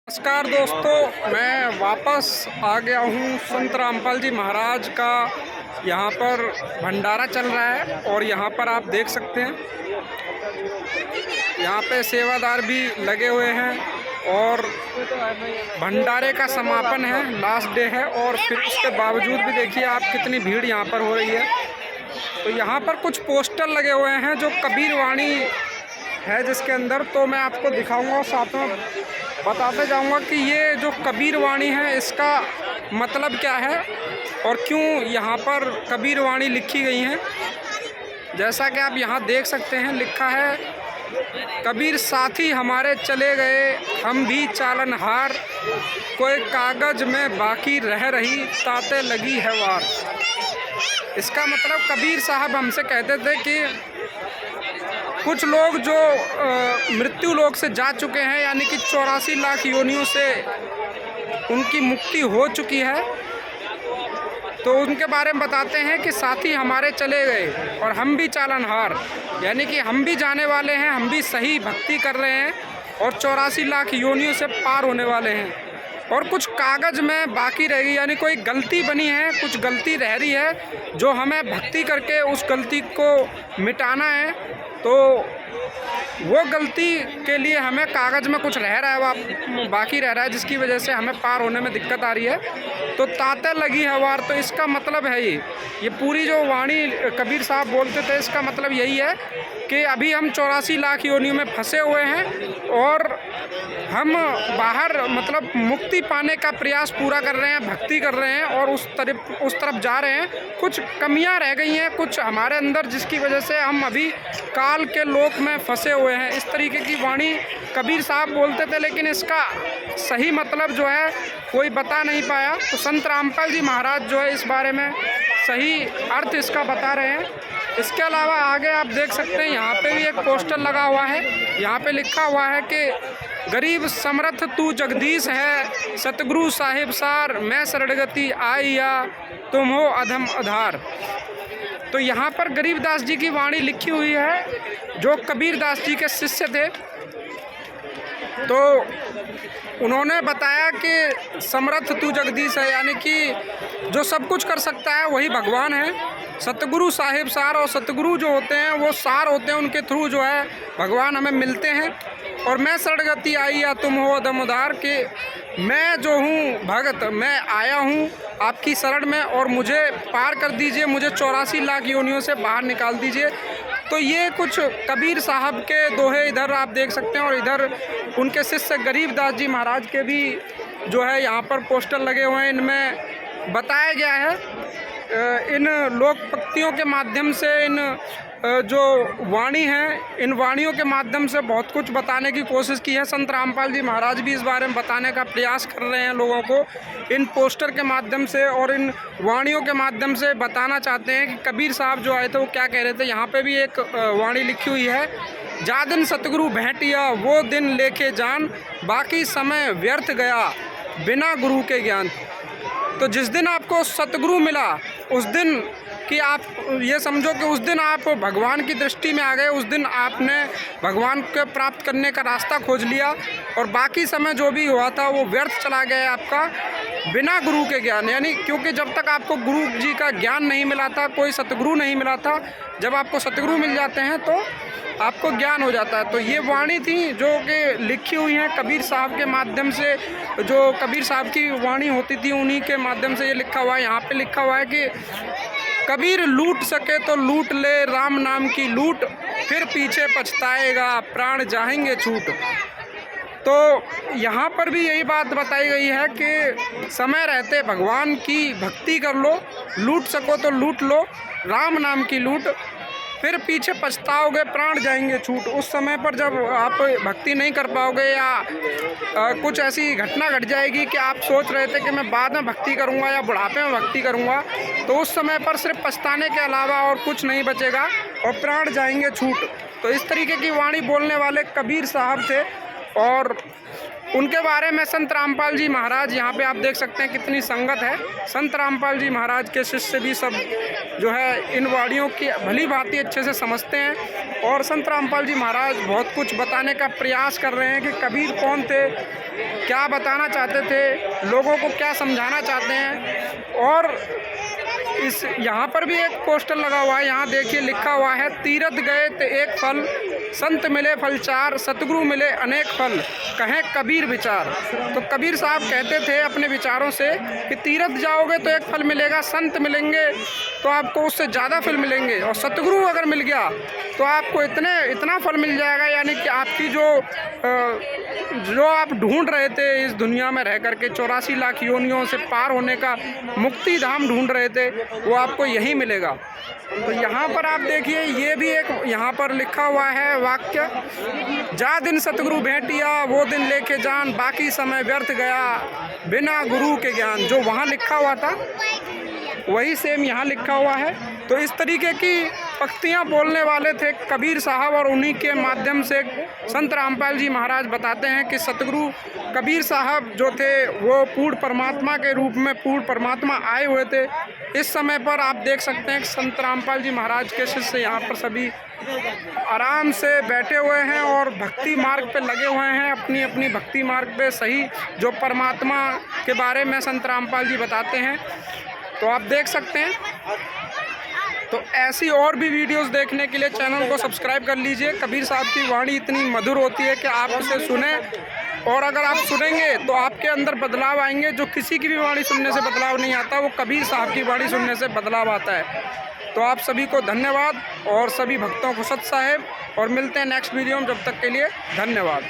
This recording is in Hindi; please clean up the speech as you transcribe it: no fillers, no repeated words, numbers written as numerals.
नमस्कार दोस्तों, मैं वापस आ गया हूँ। संत रामपाल जी महाराज का यहाँ पर भंडारा चल रहा है और यहाँ पर आप देख सकते हैं, यहाँ पे सेवादार भी लगे हुए हैं और भंडारे का समापन है, लास्ट डे है। और फिर उसके बावजूद भी देखिए आप कितनी भीड़ यहाँ पर हो रही है। तो यहाँ पर कुछ पोस्टर लगे हुए हैं जो कबीर वाणी है जिसके अंदर, तो मैं आपको दिखाऊंगा और साथ में बताते जाऊंगा कि ये जो कबीर वाणी है इसका मतलब क्या है और क्यों यहाँ पर कबीर वाणी लिखी गई हैं। जैसा कि आप यहाँ देख सकते हैं, लिखा है, कबीर साथी हमारे चले गए, हम भी चालनहार, कोई कागज में बाकी रह रही, ताते लगी है वार। इसका मतलब कबीर साहब हमसे कहते थे कि कुछ लोग जो मृत्यु लोक से जा चुके हैं, यानी कि 84 लाख योनियों से उनकी मुक्ति हो चुकी है, तो उनके बारे में बताते हैं कि साथी हमारे चले गए और हम भी चालनहार, यानी कि हम भी जाने वाले हैं, हम भी सही भक्ति कर रहे हैं और 84 लाख योनियों से पार होने वाले हैं। और कुछ कागज़ में बाकी रह गई, यानी कोई गलती बनी है, कुछ गलती रह रही है जो हमें भक्ति करके उस गलती को मिटाना है। तो वो गलती के लिए हमें कागज़ में कुछ रह रहा है, बाकी रह रहा है, जिसकी वजह से हमें पार होने में दिक्कत आ रही है। तो ताते लगी है वार, तो इसका मतलब है ये पूरी जो वाणी कबीर साहब बोलते थे, इसका मतलब यही है कि अभी हम 84 लाख योनियों में फंसे हुए हैं और हम बाहर मतलब मुक्ति पाने का प्रयास पूरा कर रहे हैं, भक्ति कर रहे हैं और उस तरफ जा रहे हैं। कुछ कमियां रह गई हैं कुछ हमारे अंदर, जिसकी वजह से हम अभी काल के लोक में फंसे हुए हैं। इस तरीके की वाणी कबीर साहब बोलते थे, लेकिन इसका सही मतलब जो है कोई बता नहीं पाया। तो संत रामपाल जी महाराज जो है इस बारे में सही अर्थ इसका बता रहे हैं। इसके अलावा आगे आप देख सकते हैं, यहाँ पे भी एक पोस्टर लगा हुआ है, यहाँ पे लिखा हुआ है कि गरीब समर्थ तू जगदीश है, सतगुरु साहिब सार, मैं शरणगति आई या तुम हो अधम आधार। तो यहाँ पर गरीबदास जी की वाणी लिखी हुई है जो कबीरदास जी के शिष्य थे। तो उन्होंने बताया कि समर्थ तू जगदीश है, यानी कि जो सब कुछ कर सकता है वही भगवान है। सतगुरु साहिब सार, और सतगुरु जो होते हैं वो सार होते हैं, उनके थ्रू जो है भगवान हमें मिलते हैं। और मैं शरणगति आई या तुम हो अधम उधार, के मैं जो हूँ भगत, मैं आया हूँ आपकी शरण में और मुझे पार कर दीजिए, मुझे 84 लाख योनियों से बाहर निकाल दीजिए। तो ये कुछ कबीर साहब के दोहे इधर आप देख सकते हैं और इधर उनके शिष्य गरीबदास जी महाराज के भी जो है यहाँ पर पोस्टर लगे हुए हैं। इनमें बताया गया है, इन लोक पंक्तियों के माध्यम से, इन जो वाणी है, इन वाणियों के माध्यम से बहुत कुछ बताने की कोशिश की है। संत रामपाल जी महाराज भी इस बारे में बताने का प्रयास कर रहे हैं लोगों को, इन पोस्टर के माध्यम से और इन वाणियों के माध्यम से बताना चाहते हैं कि कबीर साहब जो आए थे वो क्या कह रहे थे। यहाँ पे भी एक वाणी लिखी हुई है, जा दिन सतगुरु भेंटिया वो दिन लेके जान, बाकी समय व्यर्थ गया बिना गुरु के ज्ञान। तो जिस दिन आपको सतगुरु मिला, उस दिन कि आप ये समझो कि उस दिन आप भगवान की दृष्टि में आ गए, उस दिन आपने भगवान को प्राप्त करने का रास्ता खोज लिया और बाकी समय जो भी हुआ था वो व्यर्थ चला गया आपका बिना गुरु के ज्ञान। यानी क्योंकि जब तक आपको गुरु जी का ज्ञान नहीं मिला था, कोई सतगुरु नहीं मिला था, जब आपको सतगुरु मिल जाते हैं तो आपको ज्ञान हो जाता है। तो ये वाणी थी जो कि लिखी हुई हैं कबीर साहब के माध्यम से, जो कबीर साहब की वाणी होती थी उन्हीं के माध्यम से ये लिखा हुआ है। यहाँ पे लिखा हुआ है कि कबीर लूट सके तो लूट ले, राम नाम की लूट, फिर पीछे पछताएगा, प्राण जाएंगे छूट। तो यहाँ पर भी यही बात बताई गई है कि समय रहते भगवान की भक्ति कर लो, लूट सको तो लूट लो, राम नाम की लूट, फिर पीछे पछताओगे, प्राण जाएंगे छूट। उस समय पर जब आप भक्ति नहीं कर पाओगे या कुछ ऐसी घटना घट जाएगी कि आप सोच रहे थे कि मैं बाद में भक्ति करूंगा या बुढ़ापे में भक्ति करूंगा, तो उस समय पर सिर्फ पछताने के अलावा और कुछ नहीं बचेगा और प्राण जाएंगे छूट। तो इस तरीके की वाणी बोलने वाले कबीर साहब थे और उनके बारे में संत रामपाल जी महाराज, यहाँ पे आप देख सकते हैं कितनी संगत है। संत रामपाल जी महाराज के शिष्य भी सब जो है इन वाणियों की भली भांति अच्छे से समझते हैं और संत रामपाल जी महाराज बहुत कुछ बताने का प्रयास कर रहे हैं कि कबीर कौन थे, क्या बताना चाहते थे, लोगों को क्या समझाना चाहते हैं। और इस यहाँ पर भी एक पोस्टर लगा हुआ है, यहाँ देखिए लिखा हुआ है, तीरथ गए ते एक फल, संत मिले फल चार, सतगुरु मिले अनेक फल, कहें कबीर विचार। तो कबीर साहब कहते थे अपने विचारों से कि तीरथ जाओगे तो एक फल मिलेगा, संत मिलेंगे तो आपको उससे ज़्यादा फल मिलेंगे, और सतगुरु अगर मिल गया तो आपको इतना फल मिल जाएगा, यानी कि आपकी जो आप ढूंढ रहे थे इस दुनिया में रह करके 84 लाख योनियों से पार होने का मुक्ति धाम ढूंढ रहे थे, वो आपको यही मिलेगा। तो यहाँ पर आप देखिए, ये भी एक यहाँ पर लिखा हुआ है वाक्य, जा दिन सतगुरु भेंटिया वो दिन लेके जान, बाकी समय व्यर्थ गया बिना गुरु के ज्ञान। जो वहाँ लिखा हुआ था वही सेम यहाँ लिखा हुआ है। तो इस तरीके की पंक्तियाँ बोलने वाले थे कबीर साहब, और उन्हीं के माध्यम से संत रामपाल जी महाराज बताते हैं कि सतगुरु कबीर साहब जो थे वो पूर्ण परमात्मा के रूप में पूर्ण परमात्मा आए हुए थे। इस समय पर आप देख सकते हैं कि संत रामपाल जी महाराज के शिष्य यहाँ पर सभी आराम से बैठे हुए हैं और भक्ति मार्ग पे लगे हुए हैं, अपनी अपनी भक्ति मार्ग पे सही जो परमात्मा के बारे में संत रामपाल जी बताते हैं। तो आप देख सकते हैं। तो ऐसी और भी वीडियोस देखने के लिए चैनल को सब्सक्राइब कर लीजिए। कबीर साहब की वाणी इतनी मधुर होती है कि आप उसे सुने, और अगर आप सुनेंगे तो आपके अंदर बदलाव आएंगे। जो किसी की भी वाणी सुनने से बदलाव नहीं आता, वो कबीर साहब की वाणी सुनने से बदलाव आता है। तो आप सभी को धन्यवाद और सभी भक्तों को सत साहेब, और मिलते हैं नेक्स्ट वीडियो में। जब तक के लिए धन्यवाद।